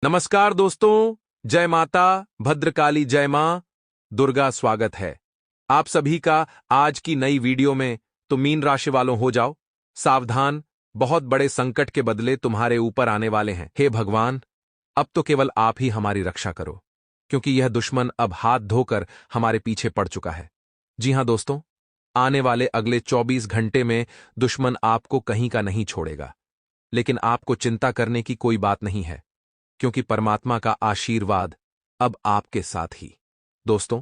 नमस्कार दोस्तों, जय माता भद्रकाली, जय मां दुर्गा। स्वागत है आप सभी का आज की नई वीडियो में। तो मीन राशि वालों हो जाओ सावधान, बहुत बड़े संकट के बदले तुम्हारे ऊपर आने वाले हैं। हे भगवान, अब तो केवल आप ही हमारी रक्षा करो, क्योंकि यह दुश्मन अब हाथ धोकर हमारे पीछे पड़ चुका है। जी हां दोस्तों, आने वाले अगले 24 घंटे में दुश्मन आपको कहीं का नहीं छोड़ेगा, लेकिन आपको चिंता करने की कोई बात नहीं है, क्योंकि परमात्मा का आशीर्वाद अब आपके साथ ही। दोस्तों,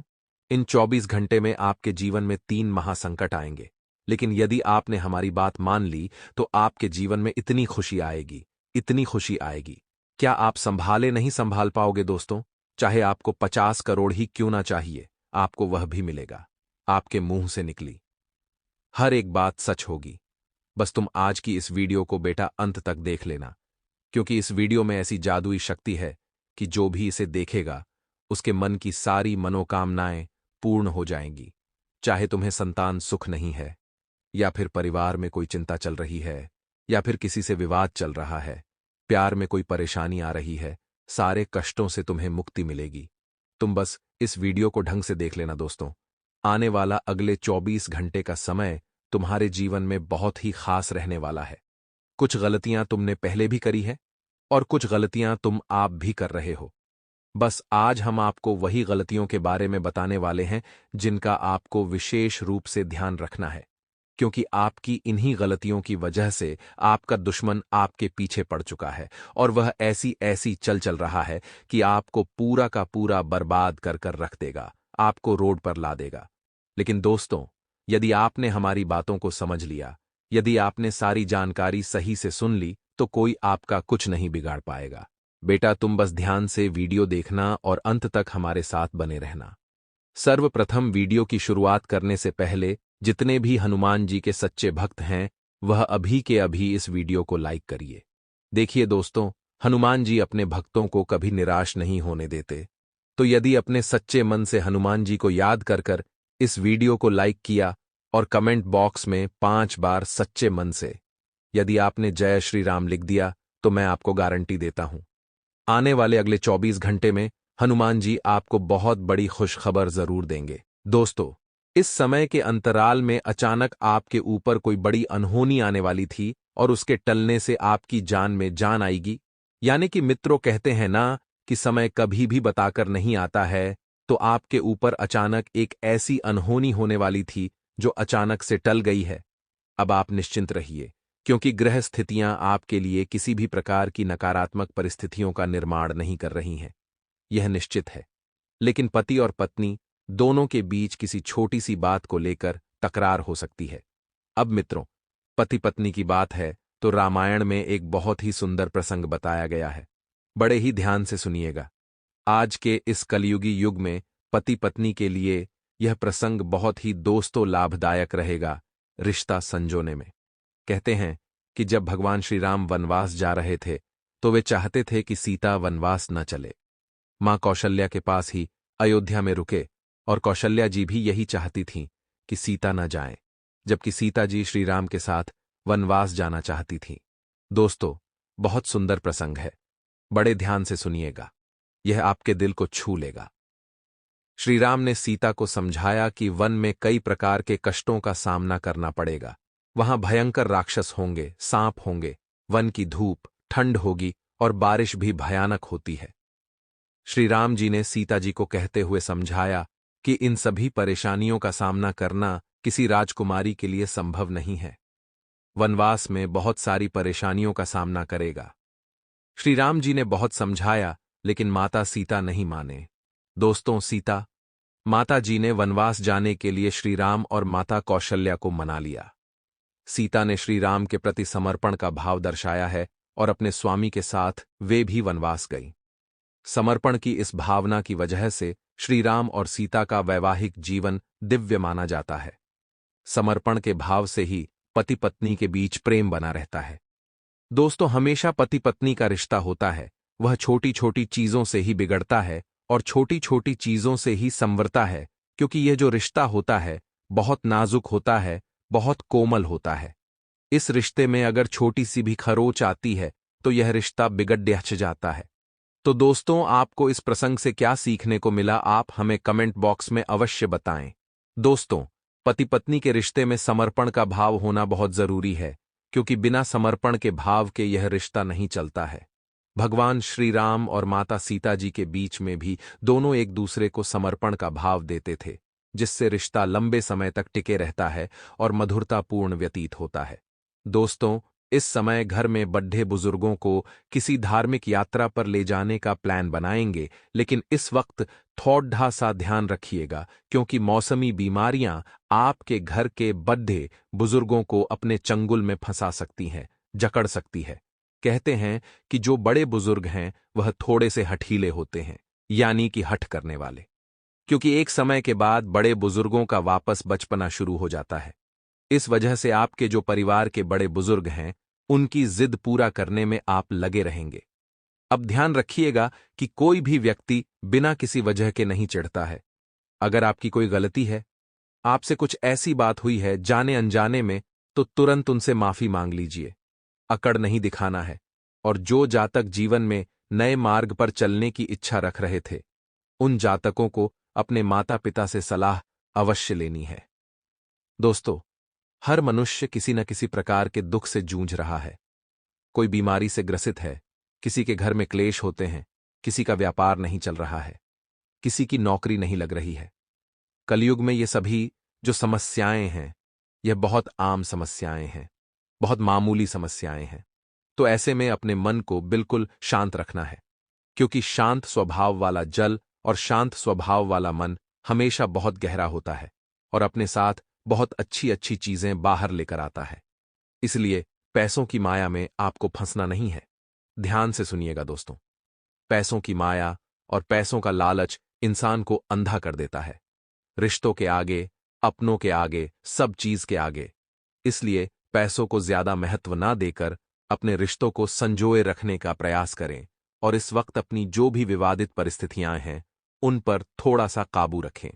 इन 24 घंटे में आपके जीवन में 3 महासंकट आएंगे, लेकिन यदि आपने हमारी बात मान ली तो आपके जीवन में इतनी खुशी आएगी, इतनी खुशी आएगी। क्या आप संभाले नहीं संभाल पाओगे दोस्तों? चाहे आपको 50 करोड़ ही क्यों ना चाहिए, आपको वह भी मिलेगा। आपके मुंह से निकली हर एक बात सच होगी। बस तुम आज की इस वीडियो को बेटा अंत तक देख लेना, क्योंकि इस वीडियो में ऐसी जादुई शक्ति है कि जो भी इसे देखेगा उसके मन की सारी मनोकामनाएं पूर्ण हो जाएंगी। चाहे तुम्हें संतान सुख नहीं है, या फिर परिवार में कोई चिंता चल रही है, या फिर किसी से विवाद चल रहा है, प्यार में कोई परेशानी आ रही है, सारे कष्टों से तुम्हें मुक्ति मिलेगी। तुम बस इस वीडियो को ढंग से देख लेना दोस्तों। आने वाला अगले 24 घंटे का समय तुम्हारे जीवन में बहुत ही खास रहने वाला है। कुछ गलतियां तुमने पहले भी करी है और कुछ गलतियां तुम आप भी कर रहे हो। बस आज हम आपको वही गलतियों के बारे में बताने वाले हैं जिनका आपको विशेष रूप से ध्यान रखना है, क्योंकि आपकी इन्हीं गलतियों की वजह से आपका दुश्मन आपके पीछे पड़ चुका है, और वह ऐसी ऐसी चल चल रहा है कि आपको पूरा का पूरा बर्बाद कर कर रख देगा, आपको रोड पर ला देगा। लेकिन दोस्तों, यदि आपने हमारी बातों को समझ लिया, यदि आपने सारी जानकारी सही से सुन ली, तो कोई आपका कुछ नहीं बिगाड़ पाएगा। बेटा, तुम बस ध्यान से वीडियो देखना और अंत तक हमारे साथ बने रहना। सर्वप्रथम वीडियो की शुरुआत करने से पहले जितने भी हनुमान जी के सच्चे भक्त हैं, वह अभी के अभी इस वीडियो को लाइक करिए। देखिए दोस्तों, हनुमान जी अपने भक्तों को कभी निराश नहीं होने देते। तो यदि अपने सच्चे मन से हनुमान जी को याद कर कर इस वीडियो को लाइक किया और कमेंट बॉक्स में 5 बार सच्चे मन से यदि आपने जय श्री राम लिख दिया, तो मैं आपको गारंटी देता हूं, आने वाले अगले 24 घंटे में हनुमान जी आपको बहुत बड़ी खुशखबर जरूर देंगे। दोस्तों, इस समय के अंतराल में अचानक आपके ऊपर कोई बड़ी अनहोनी आने वाली थी, और उसके टलने से आपकी जान में जान आएगी। यानी कि मित्रों, कहते हैं ना कि समय कभी भी बताकर नहीं आता है, तो आपके ऊपर अचानक एक ऐसी अनहोनी होने वाली थी जो अचानक से टल गई है। अब आप निश्चिंत रहिए, क्योंकि ग्रह स्थितियां आपके लिए किसी भी प्रकार की नकारात्मक परिस्थितियों का निर्माण नहीं कर रही हैं, यह निश्चित है। लेकिन पति और पत्नी दोनों के बीच किसी छोटी सी बात को लेकर तकरार हो सकती है। अब मित्रों, पति पत्नी की बात है तो रामायण में एक बहुत ही सुंदर प्रसंग बताया गया है। बड़े ही ध्यान से सुनिएगा। आज के इस कलयुगी युग में पति पत्नी के लिए यह प्रसंग बहुत ही दोस्तों लाभदायक रहेगा रिश्ता संजोने में। कहते हैं कि जब भगवान श्री राम वनवास जा रहे थे, तो वे चाहते थे कि सीता वनवास न चले, मां कौशल्या के पास ही अयोध्या में रुके, और कौशल्या जी भी यही चाहती थीं कि सीता न जाए, जबकि सीता जी श्री राम के साथ वनवास जाना चाहती थीं। दोस्तों, बहुत सुंदर प्रसंग है, बड़े ध्यान से सुनिएगा, यह आपके दिल को छू लेगा। श्री राम ने सीता को समझाया कि वन में कई प्रकार के कष्टों का सामना करना पड़ेगा। वहां भयंकर राक्षस होंगे, सांप होंगे, वन की धूप, ठंड होगी और बारिश भी भयानक होती है। श्री राम जी ने सीता जी को कहते हुए समझाया कि इन सभी परेशानियों का सामना करना किसी राजकुमारी के लिए संभव नहीं है। वनवास में बहुत सारी परेशानियों का सामना करेगा। श्री राम जी ने बहुत समझाया, लेकिन माता सीता नहीं माने। दोस्तों, माता जी ने वनवास जाने के लिए श्री राम और माता कौशल्या को मना लिया। सीता ने श्री राम के प्रति समर्पण का भाव दर्शाया है, और अपने स्वामी के साथ वे भी वनवास गईं। समर्पण की इस भावना की वजह से श्री राम और सीता का वैवाहिक जीवन दिव्य माना जाता है। समर्पण के भाव से ही पति पत्नी के बीच प्रेम बना रहता है। दोस्तों, हमेशा पति पत्नी का रिश्ता होता है, वह छोटी छोटी चीजों से ही बिगड़ता है और छोटी छोटी चीजों से ही संवरता है, क्योंकि यह जो रिश्ता होता है बहुत नाजुक होता है, बहुत कोमल होता है। इस रिश्ते में अगर छोटी सी भी खरोच आती है तो यह रिश्ता बिगड़ जाता है। तो दोस्तों, आपको इस प्रसंग से क्या सीखने को मिला, आप हमें कमेंट बॉक्स में अवश्य बताएं। दोस्तों, पति पत्नी के रिश्ते में समर्पण का भाव होना बहुत जरूरी है, क्योंकि बिना समर्पण के भाव के यह रिश्ता नहीं चलता है। भगवान श्री राम और माता सीता जी के बीच में भी दोनों एक दूसरे को समर्पण का भाव देते थे, जिससे रिश्ता लंबे समय तक टिके रहता है और मधुरतापूर्ण व्यतीत होता है। दोस्तों, इस समय घर में बड्ढे बुजुर्गों को किसी धार्मिक यात्रा पर ले जाने का प्लान बनाएंगे, लेकिन इस वक्त थोड़ा सा ध्यान रखिएगा, क्योंकि मौसमी बीमारियां आपके घर के बड्ढे बुजुर्गों को अपने चंगुल में फंसा सकती हैं, जकड़ सकती है। कहते हैं कि जो बड़े बुजुर्ग हैं वह थोड़े से हठीले होते हैं, यानी कि हठ करने वाले, क्योंकि एक समय के बाद बड़े बुजुर्गों का वापस बचपना शुरू हो जाता है। इस वजह से आपके जो परिवार के बड़े बुजुर्ग हैं, उनकी जिद पूरा करने में आप लगे रहेंगे। अब ध्यान रखिएगा कि कोई भी व्यक्ति बिना किसी वजह के नहीं चिढ़ता है। अगर आपकी कोई गलती है, आपसे कुछ ऐसी बात हुई है जाने अनजाने में, तो तुरंत उनसे माफी मांग लीजिए। अकड़ नहीं दिखाना है। और जो जातक जीवन में नए मार्ग पर चलने की इच्छा रख रहे थे, उन जातकों को अपने माता पिता से सलाह अवश्य लेनी है। दोस्तों, हर मनुष्य किसी न किसी प्रकार के दुख से जूझ रहा है। कोई बीमारी से ग्रसित है, किसी के घर में क्लेश होते हैं, किसी का व्यापार नहीं चल रहा है, किसी की नौकरी नहीं लग रही है। कलयुग में ये सभी जो समस्याएं हैं, यह बहुत आम समस्याएं हैं, बहुत मामूली समस्याएं हैं। तो ऐसे में अपने मन को बिल्कुल शांत रखना है, क्योंकि शांत स्वभाव वाला जल और शांत स्वभाव वाला मन हमेशा बहुत गहरा होता है और अपने साथ बहुत अच्छी अच्छी चीजें बाहर लेकर आता है। इसलिए पैसों की माया में आपको फंसना नहीं है। ध्यान से सुनिएगा दोस्तों, पैसों की माया और पैसों का लालच इंसान को अंधा कर देता है, रिश्तों के आगे, अपनों के आगे, सब चीज के आगे। इसलिए पैसों को ज्यादा महत्व ना देकर अपने रिश्तों को संजोए रखने का प्रयास करें और इस वक्त अपनी जो भी विवादित परिस्थितियां हैं, उन पर थोड़ा सा काबू रखें।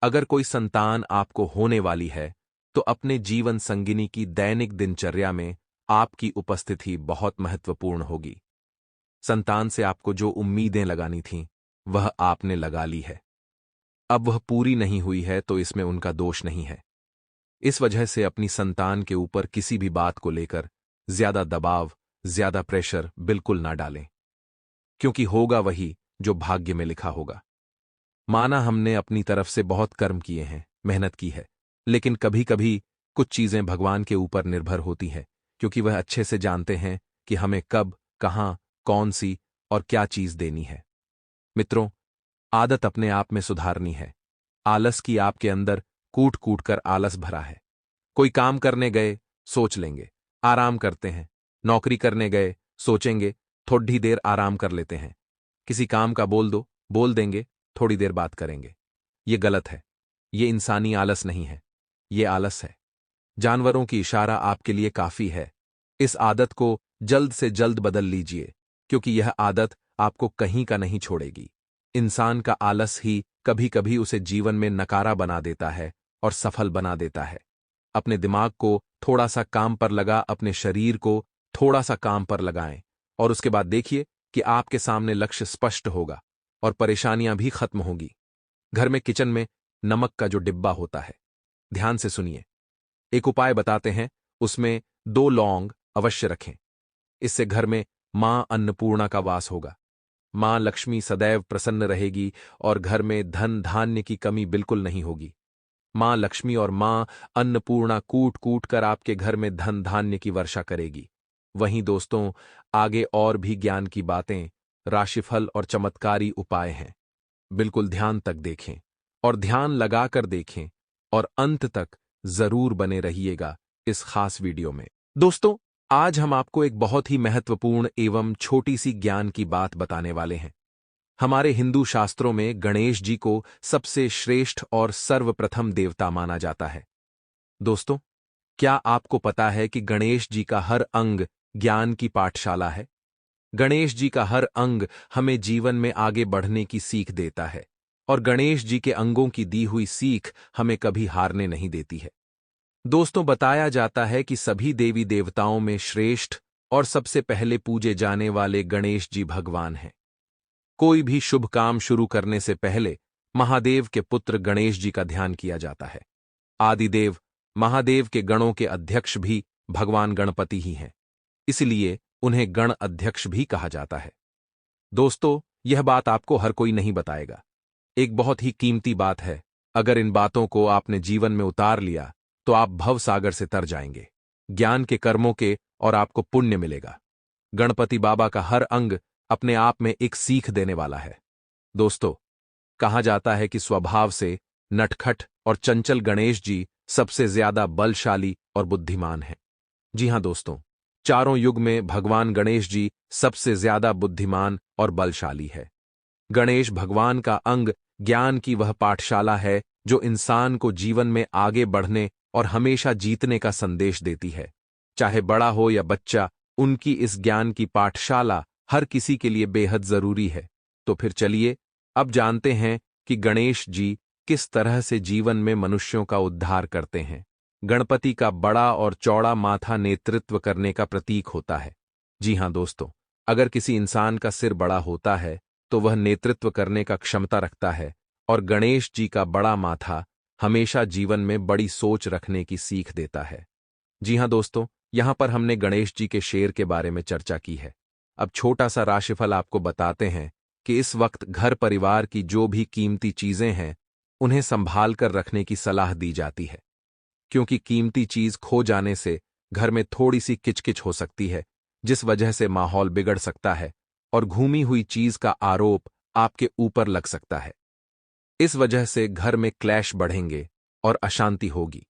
अगर कोई संतान आपको होने वाली है, तो अपने जीवन संगिनी की दैनिक दिनचर्या में आपकी उपस्थिति बहुत महत्वपूर्ण होगी। संतान से आपको जो उम्मीदें लगानी थीं, वह आपने लगा ली है। अब वह पूरी नहीं हुई है तो इसमें उनका दोष नहीं है। इस वजह से अपनी संतान के ऊपर किसी भी बात को लेकर ज्यादा दबाव, ज्यादा प्रेशर बिल्कुल ना डालें, क्योंकि होगा वही जो भाग्य में लिखा होगा। माना हमने अपनी तरफ से बहुत कर्म किए हैं, मेहनत की है, लेकिन कभी कभी कुछ चीजें भगवान के ऊपर निर्भर होती हैं, क्योंकि वह अच्छे से जानते हैं कि हमें कब, कहां, कौन सी और क्या चीज देनी है। मित्रों, आदत अपने आप में सुधारनी है। आलस की आपके अंदर कूट कूट कर आलस भरा है। कोई काम करने गए, सोच लेंगे, आराम करते हैं। नौकरी करने गए, सोचेंगे, थोड़ी देर आराम कर लेते हैं। किसी काम का बोल दो, बोल देंगे, थोड़ी देर बात करेंगे। ये गलत है। ये इंसानी आलस नहीं है, ये आलस है। जानवरों की इशारा आपके लिए काफी है। इस आदत को जल्द से जल्द बदल लीजिए, क्योंकि यह आदत आपको कहीं का नहीं छोड़ेगी। इंसान का आलस ही कभी कभी उसे जीवन में नकारा बना देता है और सफल बना देता है। अपने दिमाग को थोड़ा सा काम पर लगा, अपने शरीर को थोड़ा सा काम पर लगाएं और उसके बाद देखिए कि आपके सामने लक्ष्य स्पष्ट होगा और परेशानियां भी खत्म होगी। घर में किचन में नमक का जो डिब्बा होता है, ध्यान से सुनिए। एक उपाय बताते हैं, उसमें 2 लौंग अवश्य रखें। इससे घर में मां अन्नपूर्णा का वास होगा। मां लक्ष्मी सदैव प्रसन्न रहेगी और घर में धन धान्य की कमी बिल्कुल नहीं होगी। मां लक्ष्मी और मां अन्नपूर्णा कूट कूट कर आपके घर में धन धान्य की वर्षा करेगी। वहीं दोस्तों, आगे और भी ज्ञान की बातें, राशिफल और चमत्कारी उपाय हैं। बिल्कुल ध्यान तक देखें और ध्यान लगाकर देखें और अंत तक जरूर बने रहिएगा इस खास वीडियो में। दोस्तों, आज हम आपको एक बहुत ही महत्वपूर्ण एवं छोटी सी ज्ञान की बात बताने वाले हैं। हमारे हिंदू शास्त्रों में गणेश जी को सबसे श्रेष्ठ और सर्वप्रथम देवता माना जाता है। दोस्तों, क्या आपको पता है कि गणेश जी का हर अंग ज्ञान की पाठशाला है? गणेश जी का हर अंग हमें जीवन में आगे बढ़ने की सीख देता है और गणेश जी के अंगों की दी हुई सीख हमें कभी हारने नहीं देती है। दोस्तों, बताया जाता है कि सभी देवी देवताओं में श्रेष्ठ और सबसे पहले पूजे जाने वाले गणेश जी भगवान हैं। कोई भी शुभ काम शुरू करने से पहले महादेव के पुत्र गणेश जी का ध्यान किया जाता है। आदिदेव महादेव के गणों के अध्यक्ष भी भगवान गणपति ही हैं, इसलिए उन्हें गण अध्यक्ष भी कहा जाता है। दोस्तों, यह बात आपको हर कोई नहीं बताएगा। एक बहुत ही कीमती बात है। अगर इन बातों को आपने जीवन में उतार लिया तो आप भवसागर से तर जाएंगे, ज्ञान के कर्मों के, और आपको पुण्य मिलेगा। गणपति बाबा का हर अंग अपने आप में एक सीख देने वाला है। दोस्तों, कहा जाता है कि स्वभाव से नटखट और चंचल गणेश जी सबसे ज्यादा बलशाली और बुद्धिमान हैं। जी हां दोस्तों, चारों युग में भगवान गणेश जी सबसे ज्यादा बुद्धिमान और बलशाली है। गणेश भगवान का अंग ज्ञान की वह पाठशाला है जो इंसान को जीवन में आगे बढ़ने और हमेशा जीतने का संदेश देती है। चाहे बड़ा हो या बच्चा, उनकी इस ज्ञान की पाठशाला हर किसी के लिए बेहद जरूरी है। तो फिर चलिए अब जानते हैं कि गणेश जी किस तरह से जीवन में मनुष्यों का उद्धार करते हैं। गणपति का बड़ा और चौड़ा माथा नेतृत्व करने का प्रतीक होता है। जी हां दोस्तों, अगर किसी इंसान का सिर बड़ा होता है तो वह नेतृत्व करने का क्षमता रखता है, और गणेश जी का बड़ा माथा हमेशा जीवन में बड़ी सोच रखने की सीख देता है। जी हां दोस्तों, यहां पर हमने गणेश जी के शेर के बारे में चर्चा की है। अब छोटा सा राशिफल आपको बताते हैं कि इस वक्त घर परिवार की जो भी कीमती चीजें हैं उन्हें संभाल कर रखने की सलाह दी जाती है, क्योंकि कीमती चीज खो जाने से घर में थोड़ी सी किचकिच हो सकती है, जिस वजह से माहौल बिगड़ सकता है और घूमी हुई चीज का आरोप आपके ऊपर लग सकता है। इस वजह से घर में क्लैश बढ़ेंगे और अशांति होगी।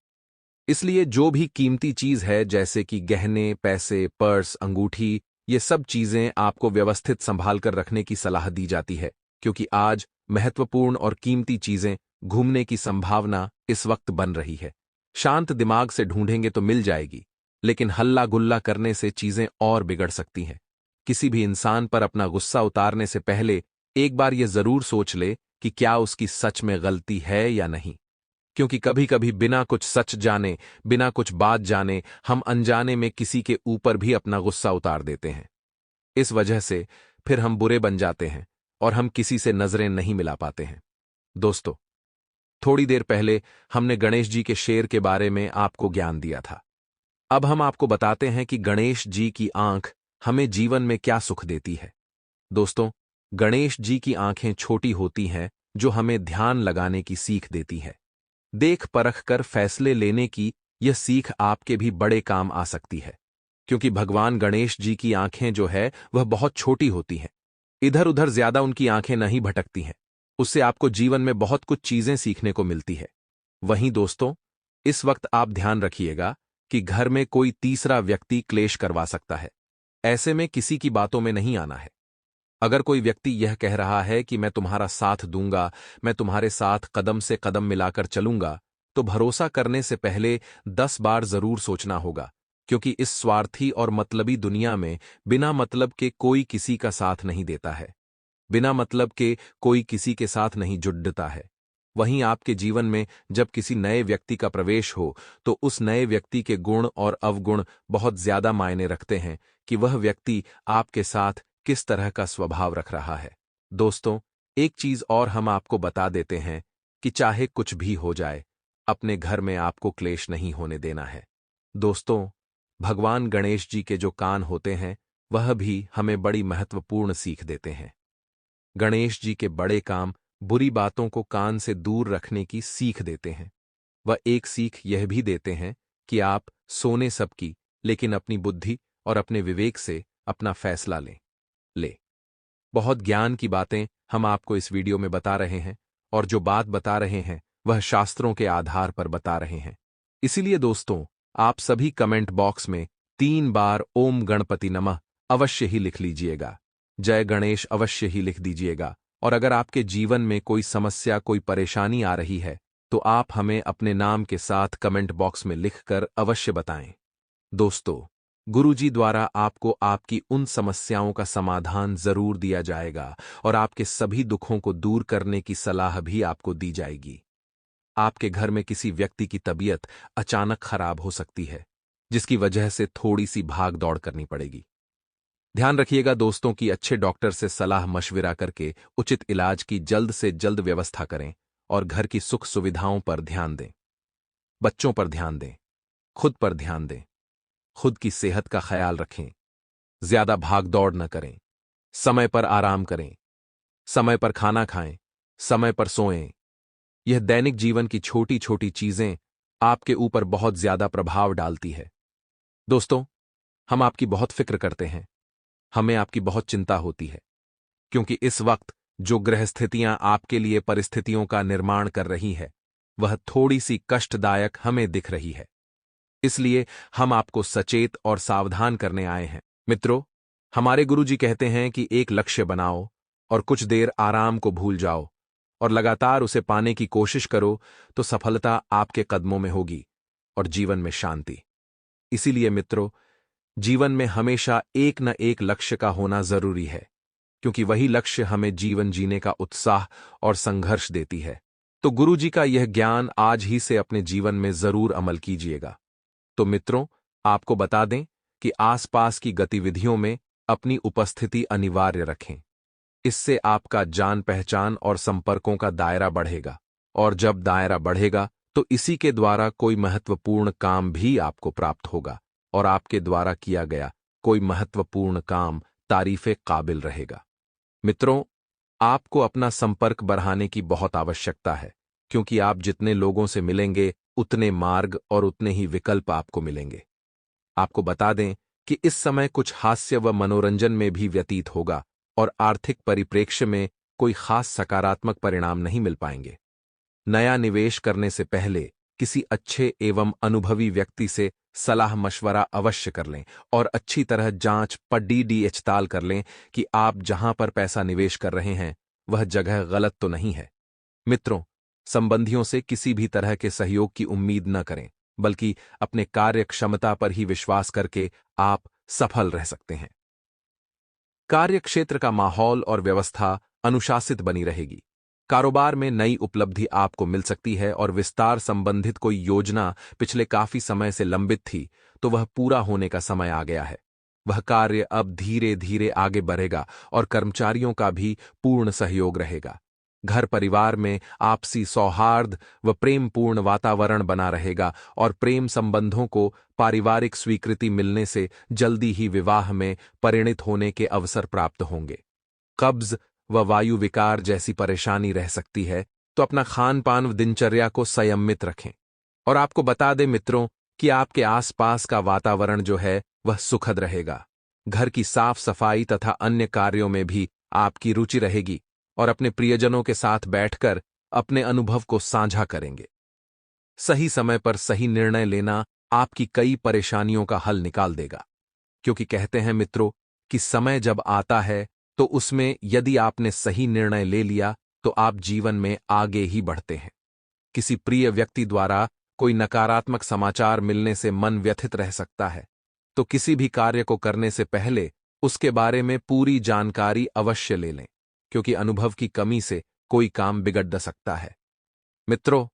इसलिए जो भी कीमती चीज है, जैसे कि गहने, पैसे, पर्स, अंगूठी, ये सब चीजें आपको व्यवस्थित संभाल कर रखने की सलाह दी जाती है, क्योंकि आज महत्वपूर्ण और कीमती चीजें घूमने की संभावना इस वक्त बन रही है। शांत दिमाग से ढूंढेंगे तो मिल जाएगी, लेकिन हल्ला गुल्ला करने से चीजें और बिगड़ सकती हैं। किसी भी इंसान पर अपना गुस्सा उतारने से पहले एक बार यह जरूर सोच ले कि क्या उसकी सच में गलती है या नहीं, क्योंकि कभी कभी बिना कुछ सच जाने, बिना कुछ बात जाने, हम अनजाने में किसी के ऊपर भी अपना गुस्सा उतार देते हैं। इस वजह से फिर हम बुरे बन जाते हैं और हम किसी से नजरें नहीं मिला पाते हैं। दोस्तों, थोड़ी देर पहले हमने गणेश जी के शेर के बारे में आपको ज्ञान दिया था। अब हम आपको बताते हैं कि गणेश जी की आंख हमें जीवन में क्या सुख देती है। दोस्तों, गणेश जी की आंखें छोटी होती हैं, जो हमें ध्यान लगाने की सीख देती है। देख परख कर फैसले लेने की यह सीख आपके भी बड़े काम आ सकती है, क्योंकि भगवान गणेश जी की आंखें जो है वह बहुत छोटी होती हैं। इधर उधर ज्यादा उनकी आंखें नहीं भटकती हैं। उससे आपको जीवन में बहुत कुछ चीजें सीखने को मिलती है। वहीं दोस्तों, इस वक्त आप ध्यान रखिएगा कि घर में कोई तीसरा व्यक्ति क्लेश करवा सकता है। ऐसे में किसी की बातों में नहीं आना है। अगर कोई व्यक्ति यह कह रहा है कि मैं तुम्हारा साथ दूंगा, मैं तुम्हारे साथ कदम से कदम मिलाकर चलूंगा, तो भरोसा करने से पहले 10 बार जरूर सोचना होगा, क्योंकि इस स्वार्थी और मतलबी दुनिया में बिना मतलब के कोई किसी का साथ नहीं देता है, बिना मतलब के कोई किसी के साथ नहीं जुड़ता है। वहीं आपके जीवन में जब किसी नए व्यक्ति का प्रवेश हो तो उस नए व्यक्ति के गुण और अवगुण बहुत ज्यादा मायने रखते हैं कि वह व्यक्ति आपके साथ किस तरह का स्वभाव रख रहा है। दोस्तों, एक चीज और हम आपको बता देते हैं कि चाहे कुछ भी हो जाए, अपने घर में आपको क्लेश नहीं होने देना है। दोस्तों, भगवान गणेश जी के जो कान होते हैं वह भी हमें बड़ी महत्वपूर्ण सीख देते हैं। गणेश जी के बड़े काम बुरी बातों को कान से दूर रखने की सीख देते हैं। वह एक सीख यह भी देते हैं कि आप सोने सबकी, लेकिन अपनी बुद्धि और अपने विवेक से अपना फैसला ले। बहुत ज्ञान की बातें हम आपको इस वीडियो में बता रहे हैं, और जो बात बता रहे हैं वह शास्त्रों के आधार पर बता रहे हैं। इसीलिए दोस्तों, आप सभी कमेंट बॉक्स में 3 बार ओम गणपति नमः अवश्य ही लिख लीजिएगा। जय गणेश अवश्य ही लिख दीजिएगा। और अगर आपके जीवन में कोई समस्या, कोई परेशानी आ रही है, तो आप हमें अपने नाम के साथ कमेंट बॉक्स में लिखकर अवश्य बताएं। दोस्तों, गुरुजी द्वारा आपको आपकी उन समस्याओं का समाधान जरूर दिया जाएगा और आपके सभी दुखों को दूर करने की सलाह भी आपको दी जाएगी। आपके घर में किसी व्यक्ति की तबीयत अचानक खराब हो सकती है, जिसकी वजह से थोड़ी सी भाग दौड़ करनी पड़ेगी। ध्यान रखिएगा दोस्तों कि अच्छे डॉक्टर से सलाह मशविरा करके उचित इलाज की जल्द से जल्द व्यवस्था करें और घर की सुख सुविधाओं पर ध्यान दें। बच्चों पर ध्यान दें, खुद पर ध्यान दें, खुद की सेहत का ख्याल रखें, ज्यादा भाग दौड़ न करें, समय पर आराम करें, समय पर खाना खाएं, समय पर सोएं। यह दैनिक जीवन की छोटी छोटी चीजें आपके ऊपर बहुत ज्यादा प्रभाव डालती है। दोस्तों, हम आपकी बहुत फिक्र करते हैं, हमें आपकी बहुत चिंता होती है, क्योंकि इस वक्त जो ग्रह स्थितियां आपके लिए परिस्थितियों का निर्माण कर रही है, वह थोड़ी सी कष्टदायक हमें दिख रही है। इसलिए हम आपको सचेत और सावधान करने आए हैं। मित्रों, हमारे गुरुजी कहते हैं कि एक लक्ष्य बनाओ और कुछ देर आराम को भूल जाओ और लगातार उसे पाने की कोशिश करो तो सफलता आपके कदमों में होगी और जीवन में शांति। इसीलिए मित्रों, जीवन में हमेशा एक न एक लक्ष्य का होना जरूरी है, क्योंकि वही लक्ष्य हमें जीवन जीने का उत्साह और संघर्ष देती है। तो गुरुजी का यह ज्ञान आज ही से अपने जीवन में जरूर अमल कीजिएगा। तो मित्रों, आपको बता दें कि आसपास की गतिविधियों में अपनी उपस्थिति अनिवार्य रखें। इससे आपका जान पहचान और संपर्कों का दायरा बढ़ेगा, और जब दायरा बढ़ेगा तो इसी के द्वारा कोई महत्वपूर्ण काम भी आपको प्राप्त होगा और आपके द्वारा किया गया कोई महत्वपूर्ण काम तारीफे काबिल रहेगा। मित्रों, आपको अपना संपर्क बढ़ाने की बहुत आवश्यकता है, क्योंकि आप जितने लोगों से मिलेंगे उतने मार्ग और उतने ही विकल्प आपको मिलेंगे। आपको बता दें कि इस समय कुछ हास्य व मनोरंजन में भी व्यतीत होगा और आर्थिक परिप्रेक्ष्य में कोई खास सकारात्मक परिणाम नहीं मिल पाएंगे। नया निवेश करने से पहले किसी अच्छे एवं अनुभवी व्यक्ति से सलाह मशवरा अवश्य कर लें और अच्छी तरह जांच पड़ताल कर लें कि आप जहां पर पैसा निवेश कर रहे हैं वह जगह गलत तो नहीं है। मित्रों, संबंधियों से किसी भी तरह के सहयोग की उम्मीद न करें, बल्कि अपने कार्य क्षमता पर ही विश्वास करके आप सफल रह सकते हैं। कार्य क्षेत्र का माहौल और व्यवस्था अनुशासित बनी रहेगी। कारोबार में नई उपलब्धि आपको मिल सकती है और विस्तार संबंधित कोई योजना पिछले काफी समय से लंबित थी तो वह पूरा होने का समय आ गया है। वह कार्य अब धीरे धीरे आगे बढ़ेगा और कर्मचारियों का भी पूर्ण सहयोग रहेगा। घर परिवार में आपसी सौहार्द व प्रेमपूर्ण वातावरण बना रहेगा और प्रेम संबंधों को पारिवारिक स्वीकृति मिलने से जल्दी ही विवाह में परिणित होने के अवसर प्राप्त होंगे। कब्ज व वायु विकार जैसी परेशानी रह सकती है, तो अपना खान पान व दिनचर्या को संयमित रखें। और आपको बता दें मित्रों कि आपके आसपास का वातावरण जो है वह सुखद रहेगा। घर की साफ सफाई तथा अन्य कार्यों में भी आपकी रुचि रहेगी और अपने प्रियजनों के साथ बैठकर अपने अनुभव को साझा करेंगे। सही समय पर सही निर्णय लेना आपकी कई परेशानियों का हल निकाल देगा, क्योंकि कहते हैं मित्रों कि समय जब आता है तो उसमें यदि आपने सही निर्णय ले लिया तो आप जीवन में आगे ही बढ़ते हैं। किसी प्रिय व्यक्ति द्वारा कोई नकारात्मक समाचार मिलने से मन व्यथित रह सकता है, तो किसी भी कार्य को करने से पहले उसके बारे में पूरी जानकारी अवश्य ले लें, क्योंकि अनुभव की कमी से कोई काम बिगड़ सकता है। मित्रों,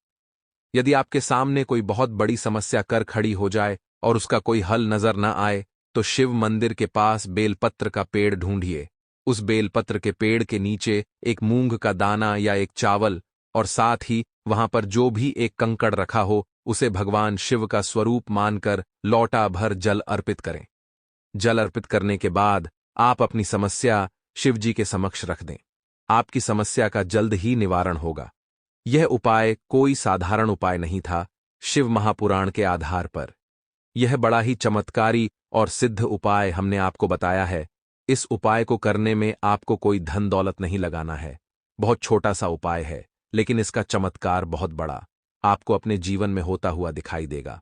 यदि आपके सामने कोई बहुत बड़ी समस्या कर खड़ी हो जाए और उसका कोई हल नजर न आए, तो शिव मंदिर के पास बेलपत्र का पेड़ ढूंढिए। उस बेलपत्र के पेड़ के नीचे एक मूंग का दाना या एक चावल और साथ ही वहां पर जो भी एक कंकड़ रखा हो उसे भगवान शिव का स्वरूप मानकर लौटा भर जल अर्पित करें। जल अर्पित करने के बाद आप अपनी समस्या शिवजी के समक्ष रख दें। आपकी समस्या का जल्द ही निवारण होगा। यह उपाय कोई साधारण उपाय नहीं था। शिव महापुराण के आधार पर यह बड़ा ही चमत्कारी और सिद्ध उपाय हमने आपको बताया है। इस उपाय को करने में आपको कोई धन दौलत नहीं लगाना है। बहुत छोटा सा उपाय है, लेकिन इसका चमत्कार बहुत बड़ा आपको अपने जीवन में होता हुआ दिखाई देगा।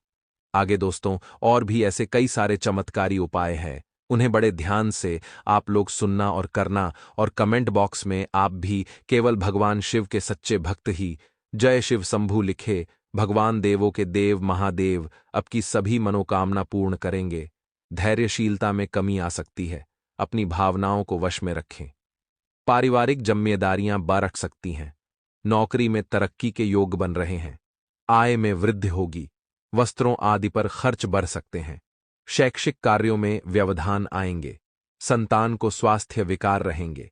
आगे दोस्तों और भी ऐसे कई सारे चमत्कारी उपाय हैं, उन्हें बड़े ध्यान से आप लोग सुनना और करना, और कमेंट बॉक्स में आप भी केवल भगवान शिव के सच्चे भक्त ही जय शिव शंभू लिखे। भगवान देवों के देव महादेव आपकी सभी मनोकामना पूर्ण करेंगे। धैर्यशीलता में कमी आ सकती है, अपनी भावनाओं को वश में रखें। पारिवारिक जिम्मेदारियां बरक सकती हैं। नौकरी में तरक्की के योग बन रहे हैं। आय में वृद्धि होगी। वस्त्रों आदि पर खर्च बढ़ सकते हैं। शैक्षिक कार्यों में व्यवधान आएंगे। संतान को स्वास्थ्य विकार रहेंगे।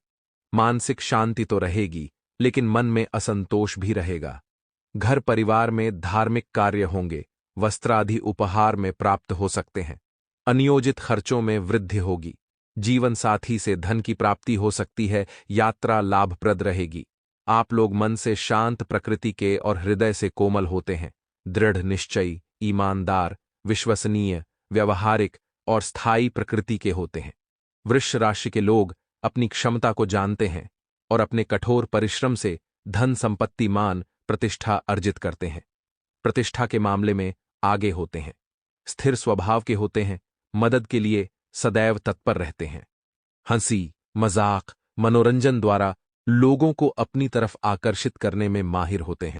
मानसिक शांति तो रहेगी, लेकिन मन में असंतोष भी रहेगा। घर परिवार में धार्मिक कार्य होंगे, वस्त्रादि उपहार में प्राप्त हो सकते हैं। अनियोजित खर्चों में वृद्धि होगी। जीवन साथी से धन की प्राप्ति हो सकती है। यात्रा लाभप्रद रहेगी। आप लोग मन से शांत प्रकृति के और हृदय से कोमल होते हैं। दृढ़ निश्चयी, ईमानदार, विश्वसनीय, व्यवहारिक और स्थायी प्रकृति के होते हैं। वृष राशि के लोग अपनी क्षमता को जानते हैं और अपने कठोर परिश्रम से धन संपत्ति मान प्रतिष्ठा अर्जित करते हैं। प्रतिष्ठा के मामले में आगे होते हैं। स्थिर स्वभाव के होते हैं। मदद के लिए सदैव तत्पर रहते हैं। हंसी, मजाक, मनोरंजन द्वारा लोगों को अपनी तरफ आकर्षित करने में माहिर होते हैं।